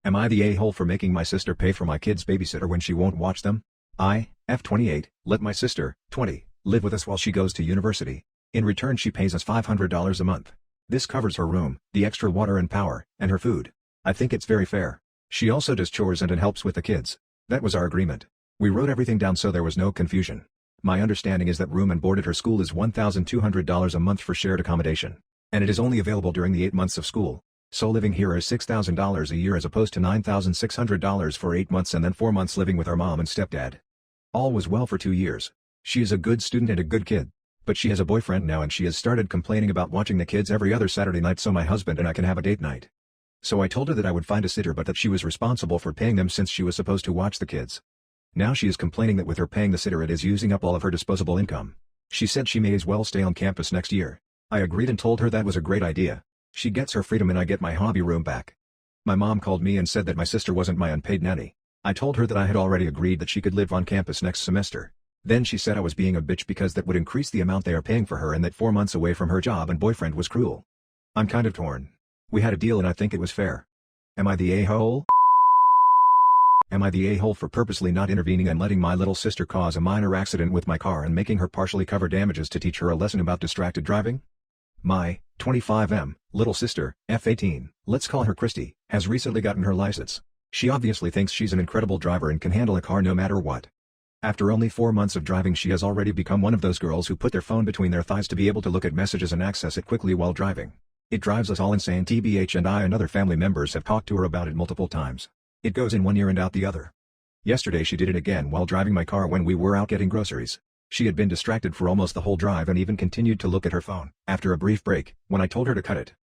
Am I the a-hole for making my sister pay for my kid's babysitter when she won't watch them? I, F28, let my sister, 20, live with us while she goes to university. In return she pays us $500 a month. This covers her room, the extra water and power, and her food. I think it's very fair. She also does chores and helps with the kids. That was our agreement. We wrote everything down so there was no confusion. My understanding is that room and board at her school is $1,200 a month for shared accommodation. And it is only available during the 8 months of school. So living here is $6,000 a year as opposed to $9,600 for 8 months and then 4 months living with our mom and stepdad. All was well for 2 years. She is a good student and a good kid. But she has a boyfriend now and she has started complaining about watching the kids every other Saturday night so my husband and I can have a date night. So I told her that I would find a sitter but that she was responsible for paying them since she was supposed to watch the kids. Now she is complaining that with her paying the sitter it is using up all of her disposable income. She said she may as well stay on campus next year. I agreed and told her that was a great idea. She gets her freedom and I get my hobby room back. My mom called me and said that my sister wasn't my unpaid nanny. I told her that I had already agreed that she could live on campus next semester. Then she said I was being a bitch because that would increase the amount they are paying for her and that 4 months away from her job and boyfriend was cruel. I'm kind of torn. We had a deal and I think it was fair. Am I the a-hole? Am I the a-hole for purposely not intervening and letting my little sister cause a minor accident with my car and making her partially cover damages to teach her a lesson about distracted driving? My 25M little sister, F18, let's call her Christy, has recently gotten her license. She obviously thinks she's an incredible driver and can handle a car no matter what. After only 4 months of driving she has already become one of those girls who put their phone between their thighs to be able to look at messages and access it quickly while driving. It drives us all insane. TBH and I and other family members have talked to her about it multiple times. It goes in one ear and out the other. Yesterday she did it again while driving my car when we were out getting groceries. She had been distracted for almost the whole drive and even continued to look at her phone. After a brief break, when I told her to cut it.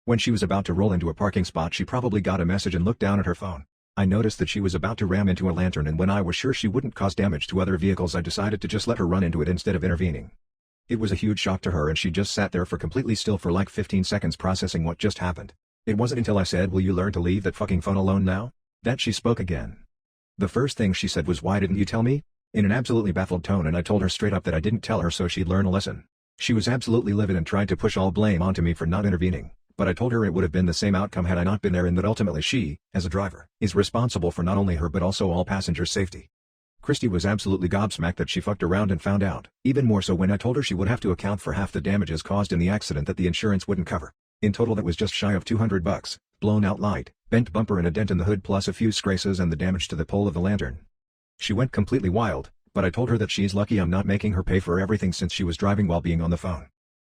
When she was about to roll into a parking spot she probably got a message and looked down at her phone. I noticed that she was about to ram into a lantern and when I was sure she wouldn't cause damage to other vehicles I decided to just let her run into it instead of intervening. It was a huge shock to her and she just sat there for completely still for like 15 seconds processing what just happened. It wasn't until I said, "Will you learn to leave that fucking phone alone now?" that she spoke again. The first thing she said was, "Why didn't you tell me?" in an absolutely baffled tone and I told her straight up that I didn't tell her so she'd learn a lesson. She was absolutely livid and tried to push all blame onto me for not intervening. But I told her it would have been the same outcome had I not been there and that ultimately she, as a driver, is responsible for not only her but also all passengers' safety. Christy was absolutely gobsmacked that she fucked around and found out, even more so when I told her she would have to account for half the damages caused in the accident that the insurance wouldn't cover. In total that was just shy of $200, blown out light, bent bumper and a dent in the hood plus a few scratches and the damage to the pole of the lantern. She went completely wild, but I told her that she's lucky I'm not making her pay for everything since she was driving while being on the phone.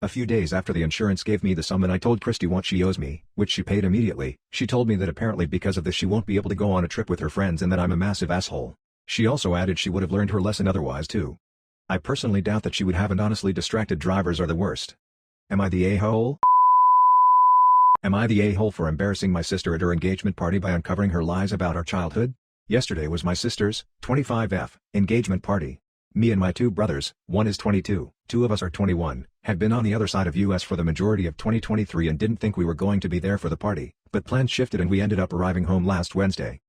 A few days after the insurance gave me the sum and I told Christy what she owes me, which she paid immediately, she told me that apparently because of this she won't be able to go on a trip with her friends and that I'm a massive asshole. She also added she would have learned her lesson otherwise too. I personally doubt that she would have and honestly distracted drivers are the worst. Am I the a-hole? Am I the a-hole for embarrassing my sister at her engagement party by uncovering her lies about our childhood? Yesterday was my sister's, 25F, engagement party. Me and my 2 brothers, one is 22, 2 of us are 21, had been on the other side of US for the majority of 2023 and didn't think we were going to be there for the party, but plans shifted and we ended up arriving home last Wednesday.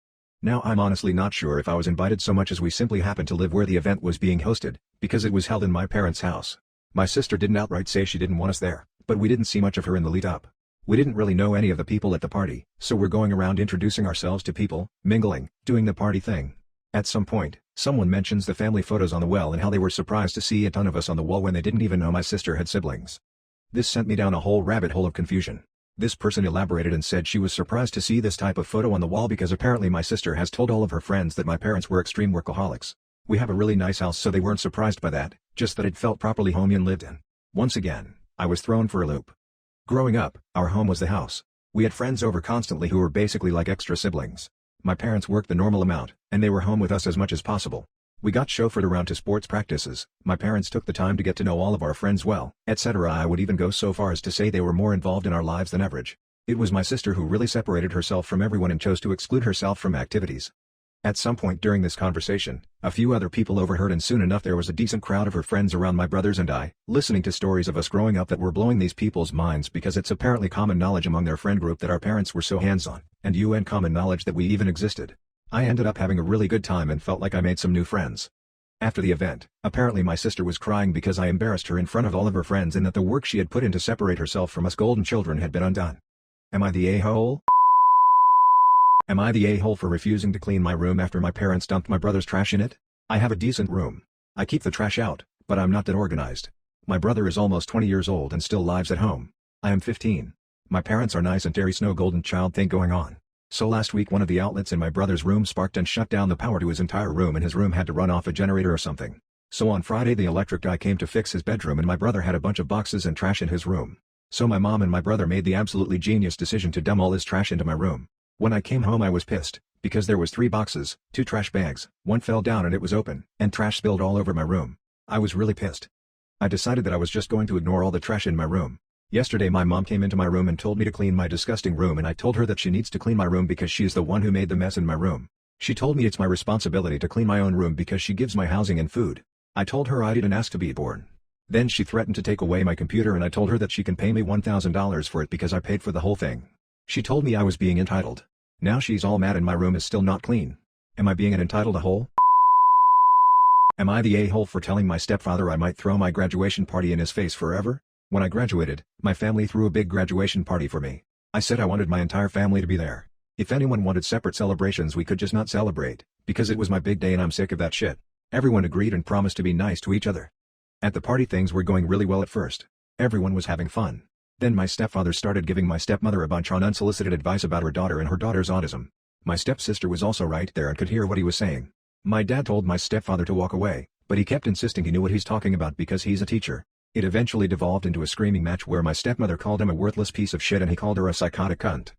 Now I'm honestly not sure if I was invited so much as we simply happened to live where the event was being hosted, because it was held in my parents' house. My sister didn't outright say she didn't want us there, but we didn't see much of her in the lead up. We didn't really know any of the people at the party, so we're going around introducing ourselves to people, mingling, doing the party thing. At some point, someone mentions the family photos on the wall and how they were surprised to see a ton of us on the wall when they didn't even know my sister had siblings. This sent me down a whole rabbit hole of confusion. This person elaborated and said she was surprised to see this type of photo on the wall because apparently my sister has told all of her friends that my parents were extreme workaholics. We have a really nice house so they weren't surprised by that, just that it felt properly homey and lived in. Once again, I was thrown for a loop. Growing up, our home was the house. We had friends over constantly who were basically like extra siblings. My parents worked the normal amount, and they were home with us as much as possible. We got chauffeured around to sports practices, my parents took the time to get to know all of our friends well, etc. I would even go so far as to say they were more involved in our lives than average. It was my sister who really separated herself from everyone and chose to exclude herself from activities. At some point during this conversation, a few other people overheard and soon enough there was a decent crowd of her friends around my brothers and I, listening to stories of us growing up that were blowing these people's minds because it's apparently common knowledge among their friend group that our parents were so hands-on, and common knowledge that we even existed. I ended up having a really good time and felt like I made some new friends. After the event, apparently my sister was crying because I embarrassed her in front of all of her friends and that the work she had put in to separate herself from us golden children had been undone. Am I the a-hole? Am I the a-hole for refusing to clean my room after my parents dumped my brother's trash in it? I have a decent room. I keep the trash out, but I'm not that organized. My brother is almost 20 years old and still lives at home. I am 15. My parents are nice and there is no golden child thing going on. So last week one of the outlets in my brother's room sparked and shut down the power to his entire room and his room had to run off a generator or something. So on Friday the electric guy came to fix his bedroom and my brother had a bunch of boxes and trash in his room. So my mom and my brother made the absolutely genius decision to dump all his trash into my room. When I came home I was pissed, because there was 3 boxes, 2 trash bags, one fell down and it was open, and trash spilled all over my room. I was really pissed. I decided that I was just going to ignore all the trash in my room. Yesterday my mom came into my room and told me to clean my disgusting room and I told her that she needs to clean my room because she is the one who made the mess in my room. She told me it's my responsibility to clean my own room because she gives my housing and food. I told her I didn't ask to be born. Then she threatened to take away my computer and I told her that she can pay me $1,000 for it because I paid for the whole thing. She told me I was being entitled. Now she's all mad and my room is still not clean. Am I being an entitled a-hole? Am I the a-hole for telling my stepfather I might throw my graduation party in his face forever? When I graduated, my family threw a big graduation party for me. I said I wanted my entire family to be there. If anyone wanted separate celebrations we could just not celebrate, because it was my big day and I'm sick of that shit. Everyone agreed and promised to be nice to each other. At the party things were going really well at first. Everyone was having fun. Then my stepfather started giving my stepmother a bunch of unsolicited advice about her daughter and her daughter's autism. My stepsister was also right there and could hear what he was saying. My dad told my stepfather to walk away, but he kept insisting he knew what he's talking about because he's a teacher. It eventually devolved into a screaming match where my stepmother called him a worthless piece of shit and he called her a psychotic cunt.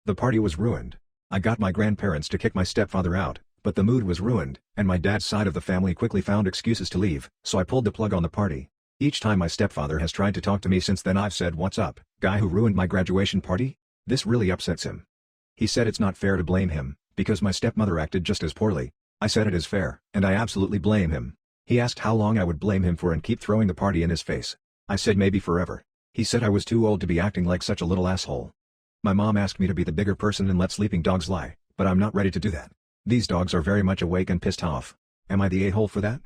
The party was ruined. I got my grandparents to kick my stepfather out, but the mood was ruined, and my dad's side of the family quickly found excuses to leave, so I pulled the plug on the party. Each time my stepfather has tried to talk to me since then I've said, "What's up, guy who ruined my graduation party?" This really upsets him. He said it's not fair to blame him, because my stepmother acted just as poorly. I said it is fair, and I absolutely blame him. He asked how long I would blame him for and keep throwing the party in his face. I said maybe forever. He said I was too old to be acting like such a little asshole. My mom asked me to be the bigger person and let sleeping dogs lie, but I'm not ready to do that. These dogs are very much awake and pissed off. Am I the a-hole for that?